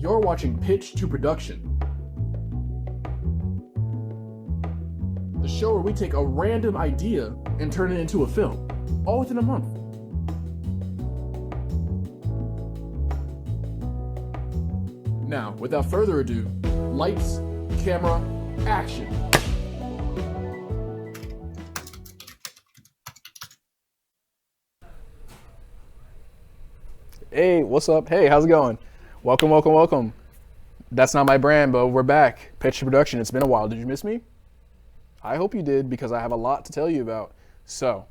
You're watching Pitch to Production, the show where we take a random idea and turn it into a film, all within a month. Now, without further ado, lights, camera, action. Hey, what's up? Hey, how's it going? Welcome. That's not my brand, but we're back. Pitch to Production. It's been a while. Did you miss me? I hope you did, because I have a lot to tell you about. So,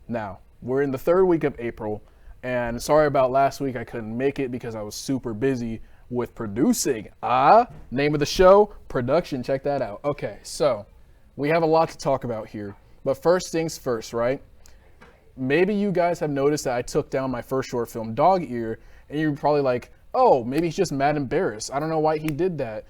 now, we're in the third week of April, and sorry about last week. I couldn't make it because I was super busy with producing. Name of the show, production. Check that out. Okay, so we have a lot to talk about here, but first things first, right? Maybe you guys have noticed that I took down my first short film, Dog Ear, and you're probably like, oh, maybe he's just mad embarrassed. I don't know why he did that.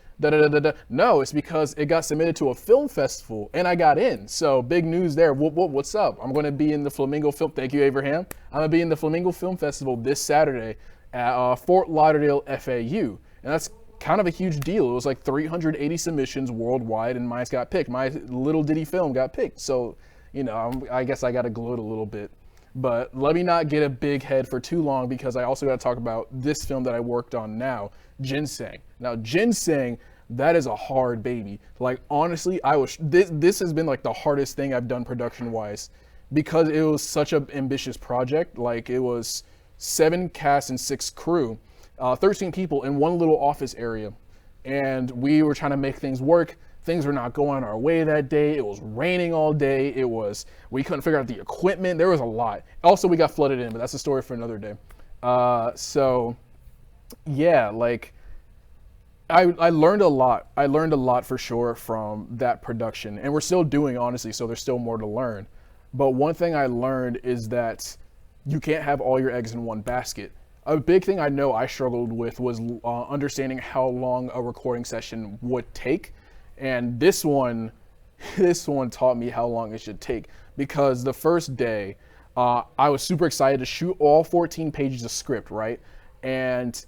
No, it's because it got submitted to a film festival and I got in. So big news there. What's up? I'm going to be in the Flamingo Film. Thank you, Abraham. I'm going to be in the Flamingo Film Festival this Saturday at Fort Lauderdale FAU. And that's kind of a huge deal. It was like 380 submissions worldwide and mine got picked. My little ditty film got picked. So, you know, I guess I got to gloat a little bit. But let me not get a big head for too long, because I also got to talk about this film that I worked on now, Ginseng. Now, Ginseng, that is a hard baby. Like, honestly, this has been like the hardest thing I've done production-wise, because it was such an ambitious project. Like, it was 7 cast and 6 crew, 13 people in one little office area. And we were trying to make things work. Things were not going our way that day. It was raining all day. We couldn't figure out the equipment. There was a lot. Also, we got flooded in, but that's a story for another day. So yeah, like I learned a lot. I learned a lot for sure from that production, and we're still doing, honestly, so there's still more to learn. But one thing I learned is that you can't have all your eggs in one basket. A big thing I know I struggled with was understanding how long a recording session would take. And this one taught me how long it should take, because the first day, I was super excited to shoot all 14 pages of script, right? And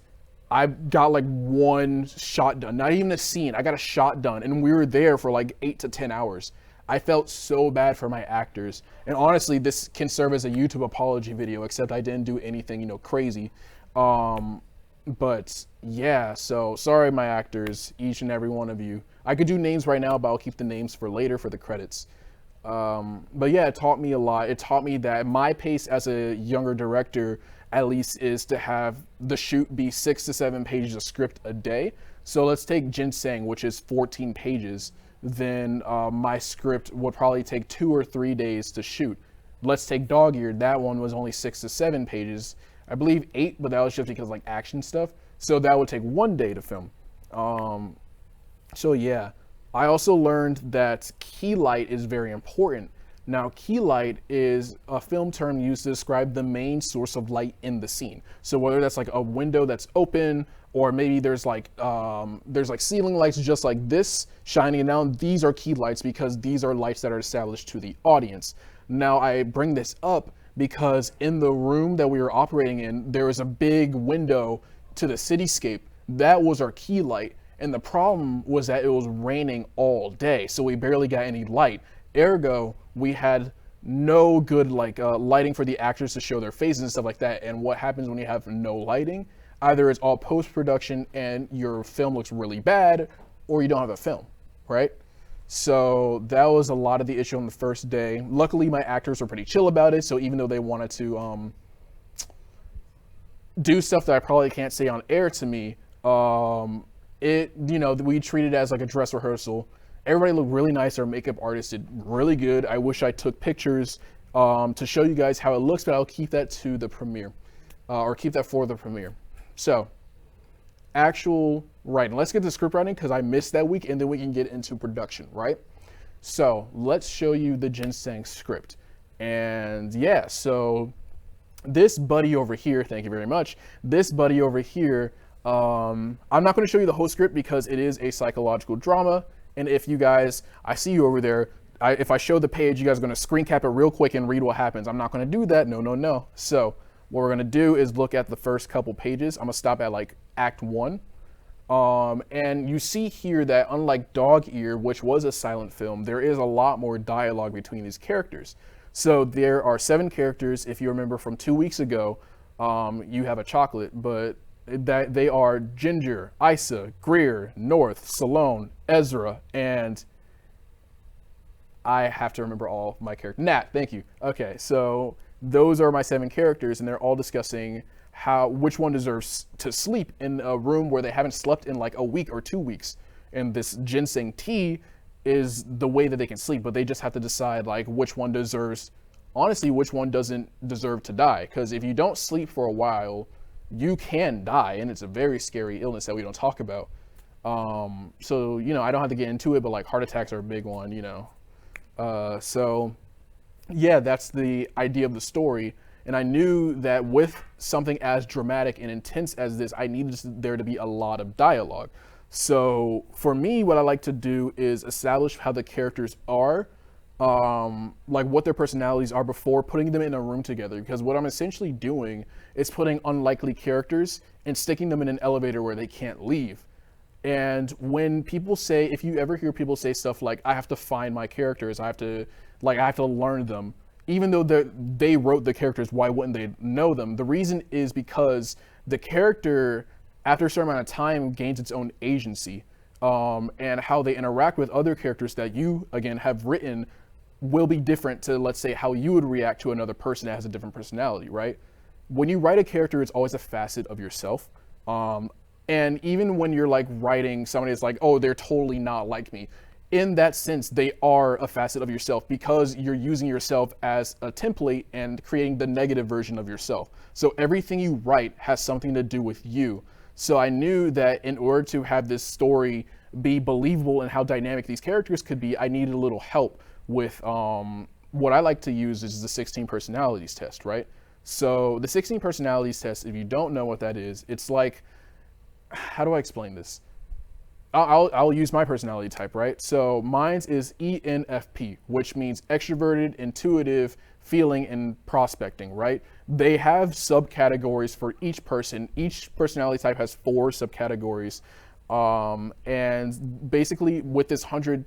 I got like one shot done, not even a scene. I got a shot done, and we were there for like 8 to 10 hours. I felt so bad for my actors. And honestly, this can serve as a YouTube apology video, except I didn't do anything, crazy. But yeah, so sorry, my actors, each and every one of you. I could do names right now, but I'll keep the names for later for the credits. But yeah, it taught me a lot. It taught me that my pace as a younger director, at least, is to have the shoot be 6 to 7 pages of script a day. So let's take Ginseng, which is 14 pages. Then my script would probably take 2 or 3 days to shoot. Let's take Dog Ear. That one was only 6 to 7 pages. I believe 8, but that was just because like action stuff. So that would take 1 day to film. So yeah, I also learned that key light is very important. Now, key light is a film term used to describe the main source of light in the scene. So whether that's like a window that's open, or maybe there's like ceiling lights just like this shining down, these are key lights because these are lights that are established to the audience. Now, I bring this up because in the room that we were operating in, there was a big window to the cityscape. That was our key light. And the problem was that it was raining all day, so we barely got any light. Ergo, we had no good lighting for the actors to show their faces and stuff like that. And what happens when you have no lighting? Either it's all post-production and your film looks really bad, or you don't have a film, right? So that was a lot of the issue on the first day. Luckily, my actors were pretty chill about it, so even though they wanted to do stuff that I probably can't say on air to me, we treated it as like a dress rehearsal. Everybody looked really nice. Our makeup artist did really good. I wish I took pictures to show you guys how it looks, but I'll keep that to the premiere, or keep that for the premiere. So, actual writing. Let's get to script writing, because I missed that week, and then we can get into production, right? So let's show you the Ginseng script. And yeah, so this buddy over here, thank you very much. This buddy over here, I'm not going to show you the whole script because it is a psychological drama. And if you guys, I see you over there, if I show the page, you guys are going to screen cap it real quick and read what happens. I'm not going to do that. No. So what we're going to do is look at the first couple pages. I'm going to stop at like Act 1. And you see here that unlike Dog Ear, which was a silent film, there is a lot more dialogue between these characters. So there are 7 characters. If you remember from 2 weeks ago, you have a chocolate, but that they are Ginger, Isa, Greer, North, Salone, Ezra, and I have to remember all my characters. Nat, thank you. Okay, so those are my 7 characters, and they're all discussing which one deserves to sleep in a room where they haven't slept in like a week or 2 weeks. And this ginseng tea is the way that they can sleep, but they just have to decide like which one deserves, honestly, which one doesn't deserve to die. Because if you don't sleep for a while, you can die, and it's a very scary illness that we don't talk about. So, I don't have to get into it, but like heart attacks are a big one, So yeah, that's the idea of the story. And I knew that with something as dramatic and intense as this, I needed there to be a lot of dialogue. So for me, what I like to do is establish how the characters are, like what their personalities are before putting them in a room together. Because what I'm essentially doing is putting unlikely characters and sticking them in an elevator where they can't leave. And when people say, if you ever hear people say stuff like, I have to find my characters, I have to learn them, even though they wrote the characters, why wouldn't they know them? The reason is because the character, after a certain amount of time, gains its own agency, and how they interact with other characters that you, again, have written will be different to, let's say, how you would react to another person that has a different personality, right? When you write a character, it's always a facet of yourself. And even when you're like writing somebody that's like, oh, they're totally not like me, in that sense, they are a facet of yourself because you're using yourself as a template and creating the negative version of yourself. So everything you write has something to do with you. So I knew that in order to have this story be believable and how dynamic these characters could be, I needed a little help with what I like to use is the 16 personalities test, right? So the 16 personalities test, if you don't know what that is, it's like, how do I explain this? I'll use my personality type, right? So mine's is ENFP, which means extroverted, intuitive, feeling, and prospecting, right? They have subcategories for each person. Each personality type has 4 subcategories. And basically with this 100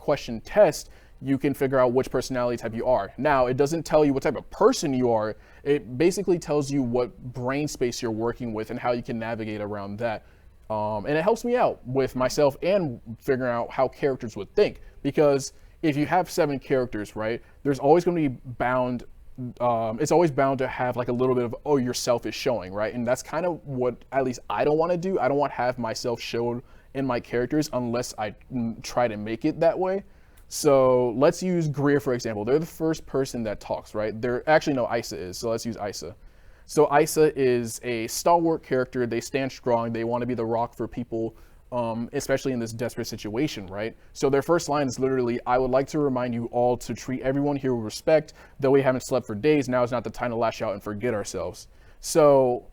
question test, you can figure out which personality type you are. Now, it doesn't tell you what type of person you are. It basically tells you what brain space you're working with and how you can navigate around that. And it helps me out with myself and figuring out how characters would think. Because if you have 7 characters, right, there's always going to be bound, it's always bound to have like a little bit of, oh, yourself is showing, right? And that's kind of what at least I don't want to do. I don't want to have myself shown in my characters unless I try to make it that way. So let's use Greer, for example. They're the first person that talks, right? They're actually, no, Isa is. So let's use Isa. So Isa is a stalwart character. They stand strong. They want to be the rock for people, especially in this desperate situation, right? So their first line is literally, I would like to remind you all to treat everyone here with respect. Though we haven't slept for days, now is not the time to lash out and forget ourselves. So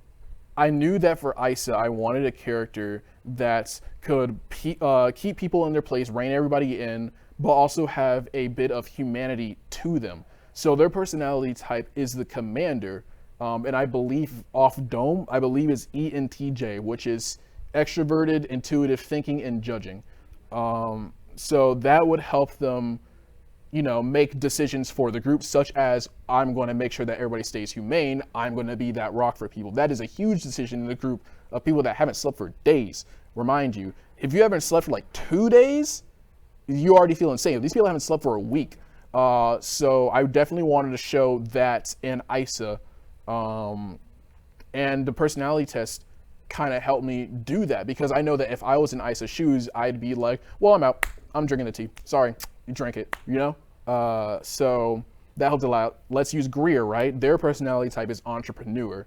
I knew that for Isa, I wanted a character that could keep people in their place, rein everybody in, but also have a bit of humanity to them. So their personality type is the commander, and I believe off dome, I believe is ENTJ, which is extroverted, intuitive, thinking, and judging. So that would help them, make decisions for the group, such as I'm going to make sure that everybody stays humane. I'm going to be that rock for people. That is a huge decision in the group of people that haven't slept for days. Remind you, if you haven't slept for like 2 days, you already feel insane. These people haven't slept for a week. So I definitely wanted to show that in Isa. And the personality test kind of helped me do that, because I know that if I was in Isa's shoes, I'd be like, well, I'm out. I'm drinking the tea. Sorry, you drank it, So that helped a lot. Let's use Greer, right? Their personality type is entrepreneur.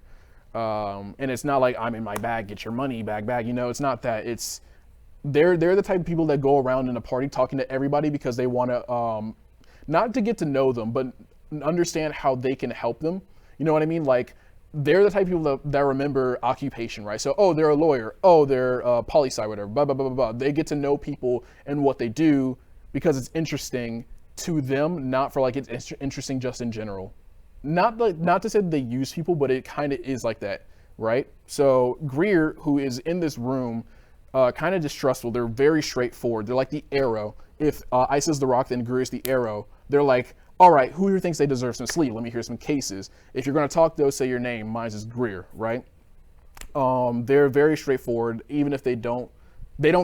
And it's not like I'm in my bag, get your money, bag. It's not that. It's they're the type of people that go around in a party talking to everybody because they want to, not to get to know them, but understand how they can help them. You know what I mean? Like, they're the type of people that remember occupation, right? So, oh, they're a lawyer. Oh, they're poli-sci, whatever, blah, blah, blah, blah, blah. They get to know people and what they do because it's interesting to them, not for like it's interesting just in general. Not to say that they use people, but it kind of is like that, right? So Greer, who is in this room, kind of distrustful. They're very straightforward. They're like the arrow. If Isa's the rock, then Greer's the arrow. They're like, all right, who here thinks they deserve some sleep? Let me hear some cases. If you're going to talk, though, say your name. Mine is Greer, right? They're very straightforward. Even if they don't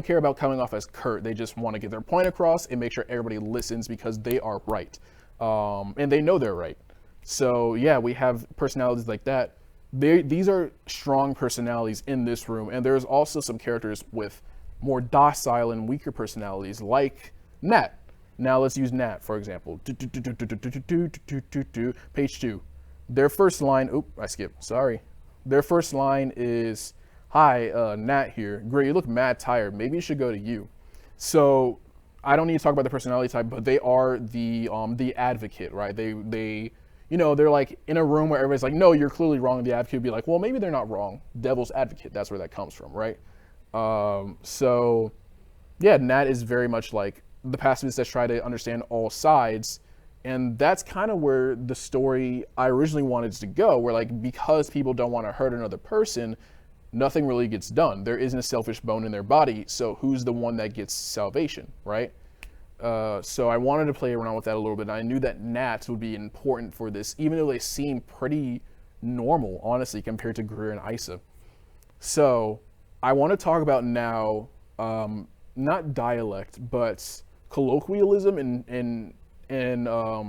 care about coming off as curt. They just want to get their point across and make sure everybody listens because they are right. And they know they're right. So yeah, we have personalities like that. These are strong personalities in this room. And there's also some characters with more docile and weaker personalities like Nat. Now let's use Nat, for example. Page 2. Their first line, I skipped, sorry. Their first line is, hi, Nat here. Great, you look mad tired. Maybe it should go to you. So I don't need to talk about the personality type, but they are the advocate, right? They they're like in a room where everybody's like, no, you're clearly wrong. The advocate would be like, well, maybe they're not wrong. Devil's advocate, that's where that comes from, right? So yeah, Nat is very much like the pacifist that's trying to understand all sides. And that's kind of where the story I originally wanted to go, where like, because people don't want to hurt another person, nothing really gets done. There isn't a selfish bone in their body. So who's the one that gets salvation, right? So I wanted to play around with that a little bit. And I knew that Nats would be important for this, even though they seem pretty normal, honestly, compared to Greer and Isa. So I want to talk about now, not dialect, but colloquialism in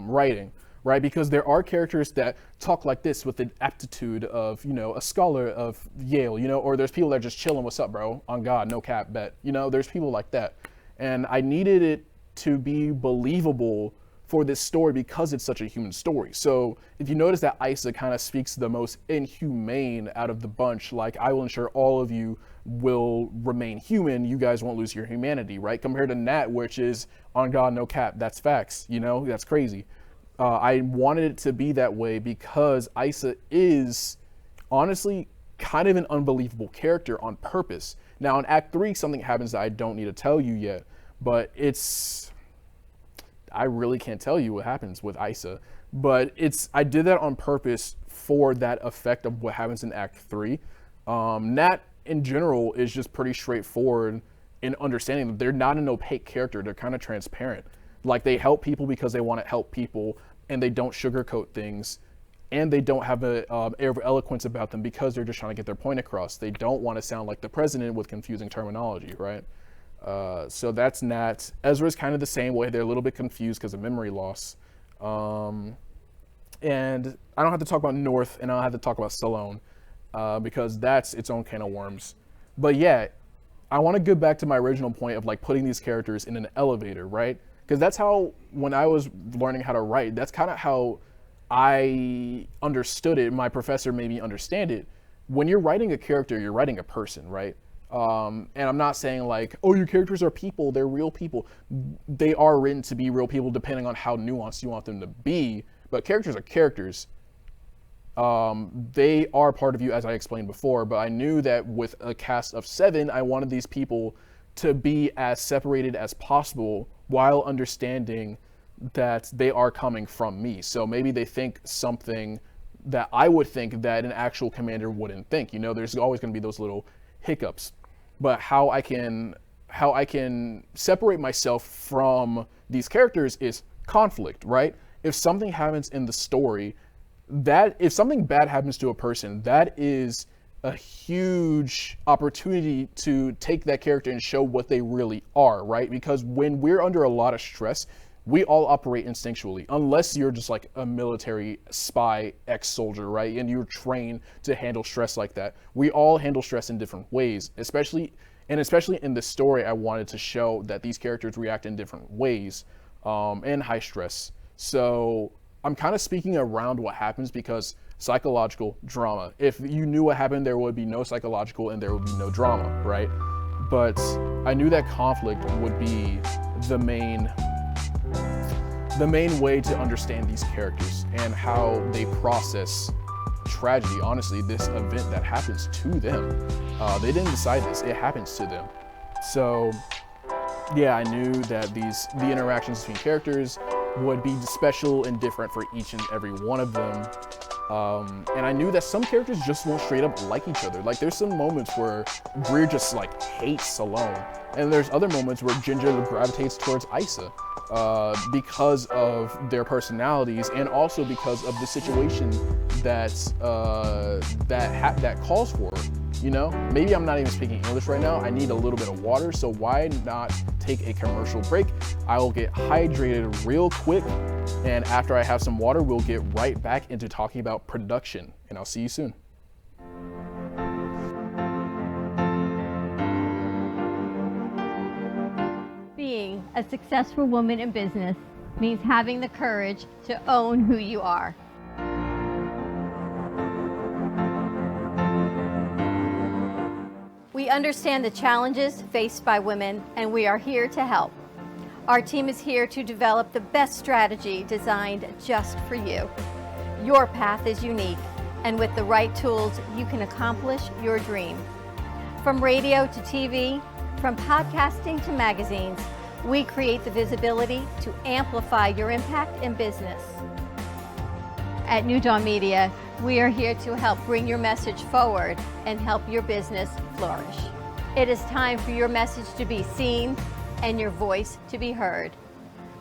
writing, right? Because there are characters that talk like this with the aptitude of, a scholar of Yale, or there's people that are just chilling, what's up, bro? On God, no cap, bet. There's people like that. And I needed it to be believable for this story because it's such a human story. So if you notice that Isa kind of speaks the most inhumane out of the bunch, like, I will ensure all of you will remain human, you guys won't lose your humanity, right? Compared to Nat, which is, on God, no cap, that's facts, that's crazy. I wanted it to be that way because Isa is honestly kind of an unbelievable character on purpose. Now in Act 3, something happens that I don't need to tell you yet, but I really can't tell you what happens with Isa, but I did that on purpose for that effect of what happens in Act 3. Nat in general is just pretty straightforward in understanding that they're not an opaque character. They're kind of transparent. Like, they help people because they want to help people, and they don't sugarcoat things, and they don't have an air of eloquence about them because they're just trying to get their point across. They don't want to sound like the president with confusing terminology, right? So that's Nat. Ezra's kind of the same way. They're a little bit confused because of memory loss. And I don't have to talk about North, and I don't have to talk about Stallone, because that's its own can of worms. But yeah, I want to go back to my original point of like putting these characters in an elevator, right? Because that's how, when I was learning how to write, that's kind of how I understood it. My professor made me understand it. When you're writing a character, you're writing a person, right? And I'm not saying like, oh, your characters are people, they're real people. They are written to be real people depending on how nuanced you want them to be, but characters are characters. They are part of you, as I explained before, but I knew that with a cast of 7, I wanted these people to be as separated as possible while understanding that they are coming from me. So maybe they think something that I would think that an actual commander wouldn't think. There's always going to be those little hiccups. But how I can separate myself from these characters is conflict, right? If something happens in the story, if something bad happens to a person, that is a huge opportunity to take that character and show what they really are, right? Because when we're under a lot of stress, we all operate instinctually, unless you're just like a military spy ex-soldier, right? And you're trained to handle stress like that. We all handle stress in different ways, especially in this story, I wanted to show that these characters react in different ways in high stress. So I'm kind of speaking around what happens because psychological drama. If you knew what happened, there would be no psychological and there would be no drama, right? But I knew that conflict would be the main way to understand these characters and how they process tragedy. Honestly, this event that happens to them, they didn't decide this, it happens to them. So yeah, I knew that the interactions between characters would be special and different for each and every one of them. And I knew that some characters just won't straight up like each other. Like there's some moments where Greer just like hates Salome, and there's other moments where Ginger gravitates towards Issa because of their personalities, and also because of the situation that calls for it. You know, maybe I'm not even speaking English right now. I need a little bit of water, so why not take a commercial break? I will get hydrated real quick, and after I have some water, we'll get right back into talking about production, and I'll see you soon. Being a successful woman in business means having the courage to own who you are. We understand the challenges faced by women, and we are here to help. Our team is here to develop the best strategy designed just for you. Your path is unique, and with the right tools, you can accomplish your dream. From radio to TV, from podcasting to magazines, we create the visibility to amplify your impact in business. At New Dawn Media, we are here to help bring your message forward and help your business flourish. It is time for your message to be seen and your voice to be heard.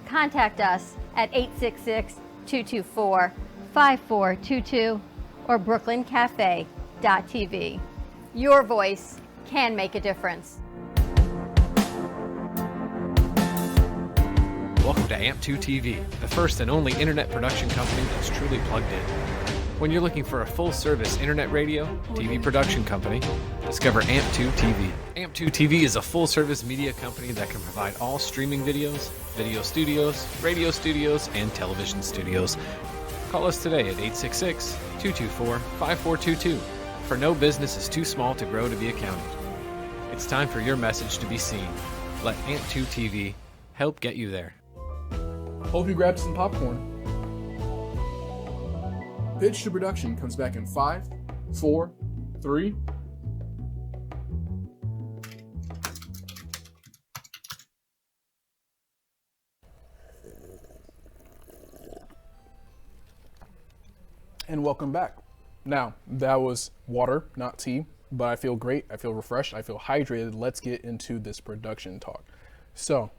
Contact us at 866-224-5422 or brooklyncafe.tv. Your voice can make a difference. Welcome to AMP2 TV, the first and only internet production company that's truly plugged in. When you're looking for a full-service internet radio, TV production company, discover AMP2 TV. AMP2 TV is a full-service media company that can provide all streaming videos, video studios, radio studios, and television studios. Call us today at 866-224-5422, for no business is too small to grow to be accounted. It's time for your message to be seen. Let AMP2 TV help get you there. Hope you grabbed some popcorn. Pitch to Production comes back in 5, 4, 3. And welcome back. Now, that was water, not tea, but I feel great. I feel refreshed. I feel hydrated. Let's get into this production talk. So,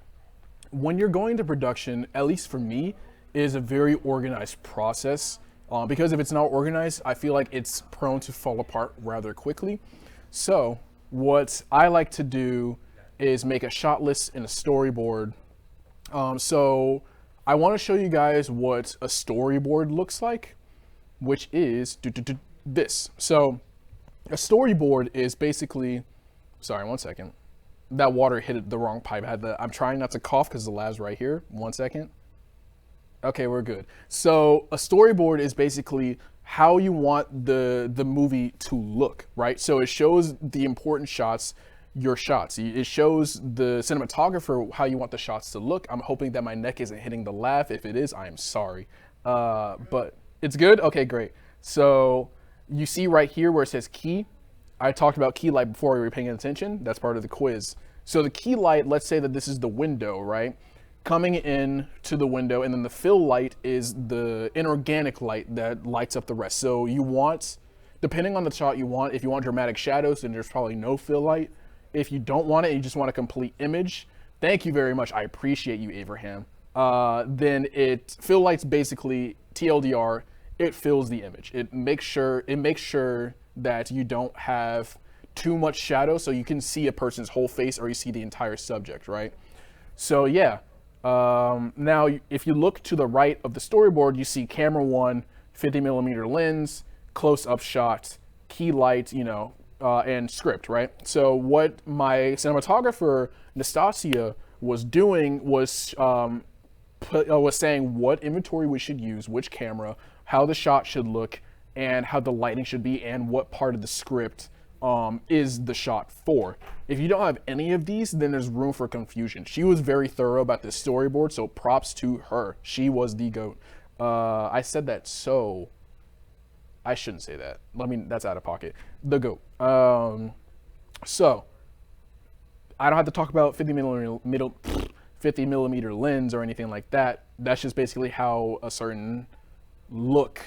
when you're going to production, at least for me, it is a very organized process. Because if it's not organized, I feel like it's prone to fall apart rather quickly. So what I like to do is make a shot list and a storyboard. So I want to show you guys what a storyboard looks like, which is this. So a storyboard is basically, sorry, 1 second. That water hit the wrong pipe. I'm trying not to cough because the lab's right here. 1 second. Okay, we're good. So a storyboard is basically how you want the movie to look, right? So it shows the important shots, your shots. It shows the cinematographer how you want the shots to look. I'm hoping that my neck isn't hitting the lav. If it is, I am sorry. But it's good? Okay, great. So you see right here where it says key. I talked about key light before we were paying attention. That's part of the quiz. So the key light, let's say that this is the window, right? Coming in to the window, and then the fill light is the inorganic light that lights up the rest. So you want, depending on the shot you want, if you want dramatic shadows, then there's probably no fill light. If you don't want it, you just want a complete image. Thank you very much. I appreciate you, Abraham. Then fill light's basically TLDR. It fills the image. It makes sure that you don't have too much shadow, so you can see a person's whole face or you see the entire subject, right? So yeah. Now, if you look to the right of the storyboard, you see camera 1, 50mm lens, close-up shot, key light, and script, right? So what my cinematographer, Nastasia, was doing was saying what inventory we should use, which camera, how the shot should look, and how the lighting should be, and what part of the script is the shot for. If you don't have any of these, then there's room for confusion. She was very thorough about this storyboard, so props to her. She was the GOAT. I said that, so I shouldn't say that. I mean, that's out of pocket. The GOAT. So I don't have to talk about 50mm lens or anything like that. That's just basically how a certain look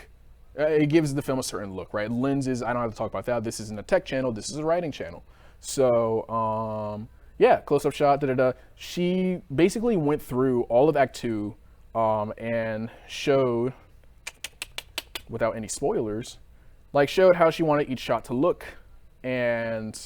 It gives the film a certain look, right? Lenses, I don't have to talk about that. This isn't a tech channel, this is a writing channel. So, yeah, close-up shot, She basically went through all of Act 2 and showed, without any spoilers, showed how she wanted each shot to look. And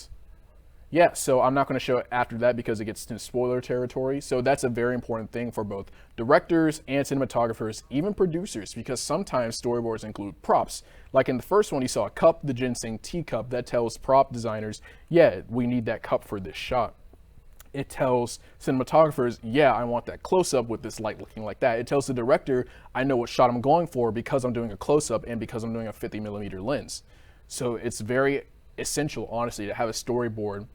yeah, so I'm not going to show it after that because it gets into spoiler territory. So that's a very important thing for both directors and cinematographers, even producers, because sometimes storyboards include props. Like in the first one, you saw a cup, the ginseng teacup. That tells prop designers, yeah, we need that cup for this shot. It tells cinematographers, yeah, I want that close-up with this light looking like that. It tells the director, I know what shot I'm going for because I'm doing a close-up and because I'm doing a 50mm lens. So it's very essential, honestly, to have a storyboard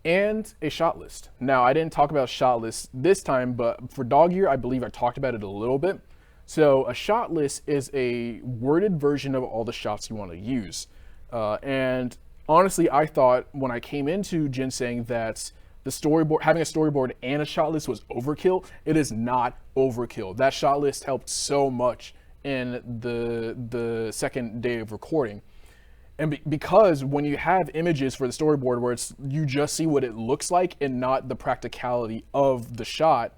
and a shot list. Now, I didn't talk about shot lists this time, but for Dog Year, I believe I talked about it a little bit. So a shot list is a worded version of all the shots you want to use. And honestly, I thought when I came into Ginseng that the storyboard, having a storyboard and a shot list was overkill. It is not overkill. That shot list helped so much in the second day of recording. And because when you have images for the storyboard where you just see what it looks like and not the practicality of the shot,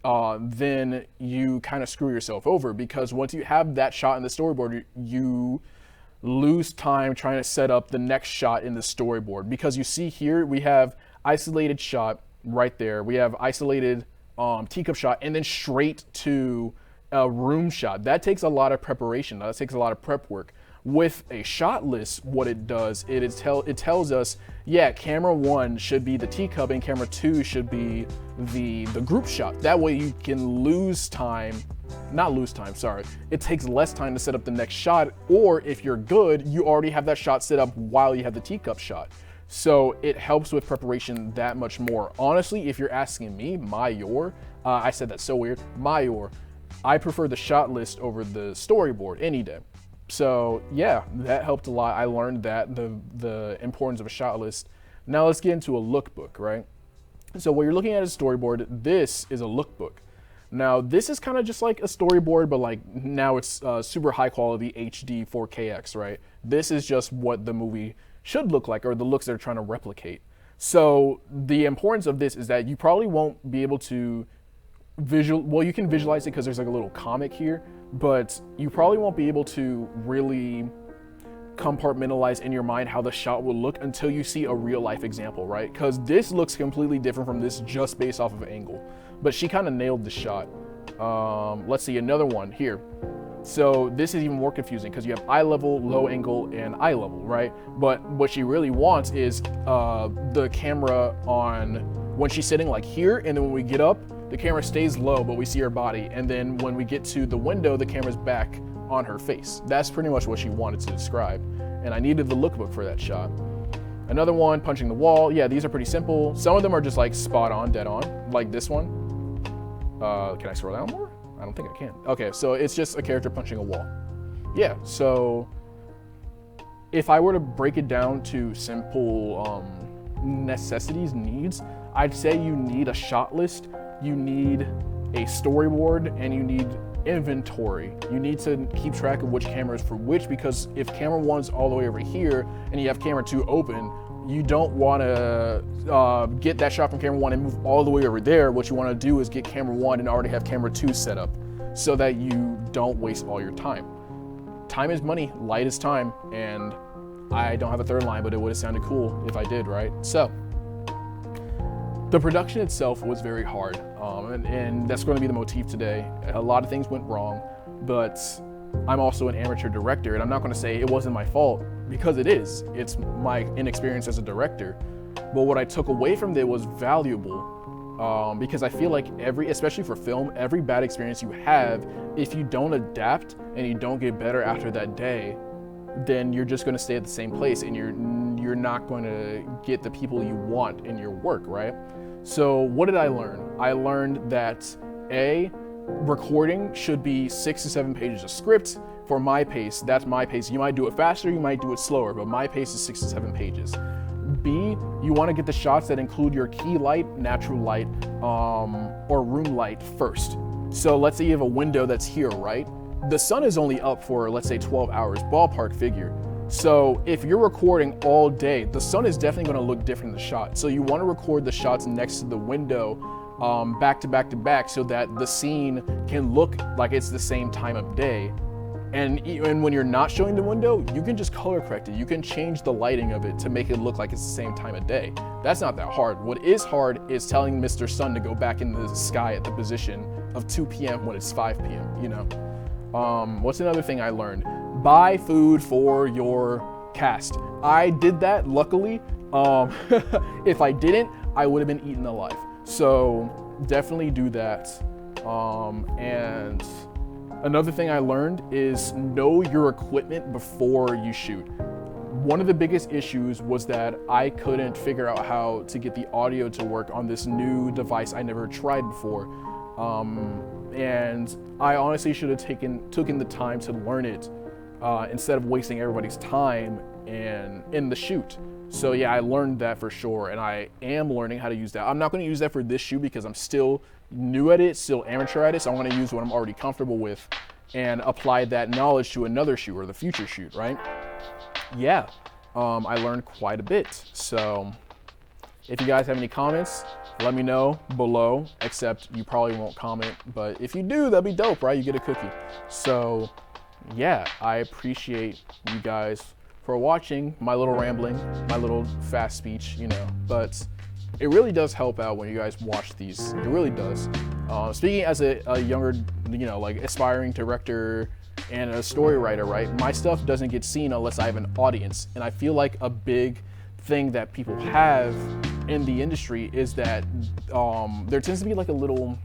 then you kind of screw yourself over, because once you have that shot in the storyboard, you lose time trying to set up the next shot in the storyboard. Because you see here, we have isolated shot right there. We have isolated teacup shot and then straight to a room shot. That takes a lot of preparation. That takes a lot of prep work. With a shot list, what it does, it tells us, yeah, camera 1 should be the teacup and camera 2 should be the group shot. That way you can it takes less time to set up the next shot, or if you're good, you already have that shot set up while you have the teacup shot. So it helps with preparation that much more. Honestly, if you're asking me, I said that so weird, I prefer the shot list over the storyboard any day. So yeah, that helped a lot. I learned that the importance of a shot list. Now let's get into a lookbook, right? So what you're looking at is a storyboard. This is a lookbook. Now this is kind of just like a storyboard, but now it's super high quality HD 4KX, right? This is just what the movie should look like, or the looks they're trying to replicate. So the importance of this is that you probably won't be able to you can visualize it because there's a little comic here, but you probably won't be able to really compartmentalize in your mind how the shot will look until you see a real life example, right? Because this looks completely different from this just based off of angle, but she kind of nailed the shot. Let's see another one here. So this is even more confusing because you have eye level, low angle, and eye level, right? But what she really wants is the camera on when she's sitting here, and then when we get up, the camera stays low, but we see her body. And then when we get to the window, the camera's back on her face. That's pretty much what she wanted to describe. And I needed the lookbook for that shot. Another one, punching the wall. Yeah, these are pretty simple. Some of them are just spot on, dead on, like this one. Can I scroll down more? I don't think I can. Okay, so it's just a character punching a wall. Yeah, so if I were to break it down to simple necessities, needs, I'd say you need a shot list, you need a storyboard, and you need inventory. You need to keep track of which camera is for which, because if camera 1's all the way over here and you have camera 2 open, you don't want to get that shot from camera 1 and move all the way over there. What you want to do is get camera 1 and already have camera 2 set up so that you don't waste all your time. Time is money, light is time, and I don't have a third line, but it would have sounded cool if I did, right? So the production itself was very hard, and that's going to be the motif today. A lot of things went wrong, but I'm also an amateur director, and I'm not going to say it wasn't my fault, because it is. It's my inexperience as a director. But what I took away from it was valuable, because I feel like especially for film, every bad experience you have, if you don't adapt and you don't get better after that day, then you're just going to stay at the same place, and you're not going to get the people you want in your work, right? So what did I learn? I learned that recording should be 6 to 7 pages of script. For my pace, that's my pace. You might do it faster, you might do it slower, but my pace is 6 to 7 pages. B, you want to get the shots that include your key light, natural light, or room light first. So let's say you have a window that's here, right? the sun is only up for, let's say, 12 hours, ballpark figure. So if you're recording all day, the sun is definitely going to look different in the shot. So you want to record the shots next to the window, back to back to back, so that the scene can look like it's the same time of day. And when you're not showing the window, you can just color correct it. You can change the lighting of it to make it look like it's the same time of day. That's not that hard. What is hard is telling Mr. Sun to go back into the sky at the position of 2 p.m. when it's 5 p.m., you know? What's another thing I learned? Buy food for your cast. I did that, luckily. If I didn't, I would have been eaten alive. So definitely do that. And another thing I learned is know your equipment before you shoot. One of the biggest issues was that I couldn't figure out how to get the audio to work on this new device I never tried before. And I honestly should have taken the time to learn it instead of wasting everybody's time in the shoot. So yeah, I learned that for sure, and I am learning how to use that. I'm not going to use that for this shoot because I'm still new at it, still amateur at it, so I'm going to use what I'm already comfortable with and apply that knowledge to another shoot or the future shoot, right? Yeah, I learned quite a bit. So if you guys have any comments, let me know below, except you probably won't comment, but if you do, that'd be dope, right? You get a cookie. So yeah, I appreciate you guys for watching my little rambling, my little fast speech, you know, but it really does help out when you guys watch these. It really does. Speaking as a younger, you know, like aspiring director and a story writer, right? My stuff doesn't get seen unless I have an audience. And I feel like a big thing that people have in the industry is that there tends to be like a little,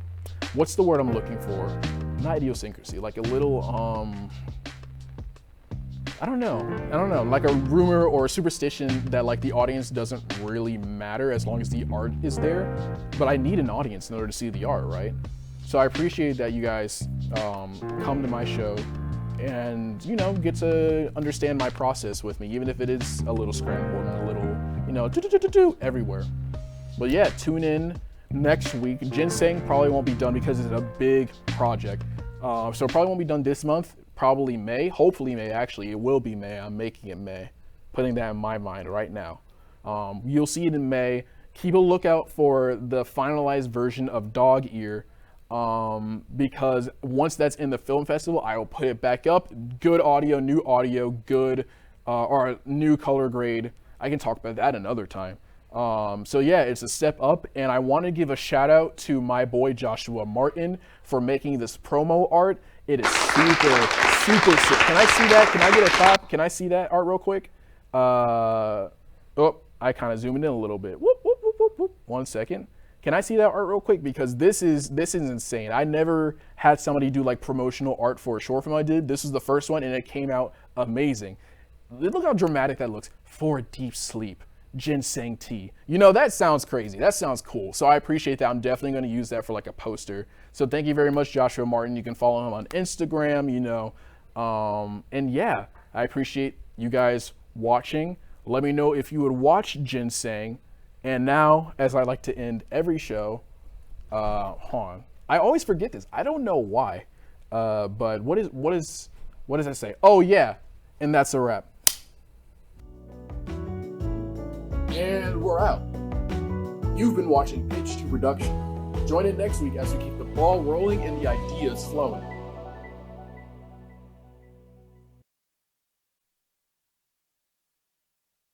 what's the word I'm looking for? Not idiosyncrasy, like a little, I don't know, like a rumor or a superstition that like the audience doesn't really matter as long as the art is there. But I need an audience in order to see the art, right? So I appreciate that you guys come to my show and, you know, get to understand my process with me, even if it is a little scrambled and a little, you know, everywhere. But yeah, tune in next week. Ginseng probably won't be done because it's a big project. So it probably won't be done this month. Probably May, hopefully May, actually. It will be May. I'm making it May. Putting that in my mind right now. You'll see it in May. Keep a lookout for the finalized version of Dog Ear, because once that's in the film festival, I will put it back up. Good audio, good, or new color grade. I can talk about that another time. So yeah, it's a step up, and I want to give a shout out to my boy Joshua Martin for making this promo art. It is super sick. Can I see that? Can I get a clap? Can I see that art real quick? Oh, I kind of zoomed in a little bit. Whoop, whoop, whoop, whoop, whoop. 1 second. Can I see that art real quick? Because this is insane. I never had somebody do like promotional art for a short film I did. This is the first one, and it came out amazing. Look how dramatic that looks. For deep sleep. Ginseng tea. You know, that sounds crazy. That sounds cool. So I appreciate that. I'm definitely going to use that for like a poster. So thank you very much, Joshua Martin. You can follow him on Instagram, you know. And yeah, I appreciate you guys watching. Let me know if you would watch Ginseng. And now, as I like to end every show, hold on. I always forget this. I don't know why. But what does I say? Oh yeah, and that's a wrap. And we're out. You've been watching P2P Production. Join in next week as we keep the ball rolling and the ideas flowing.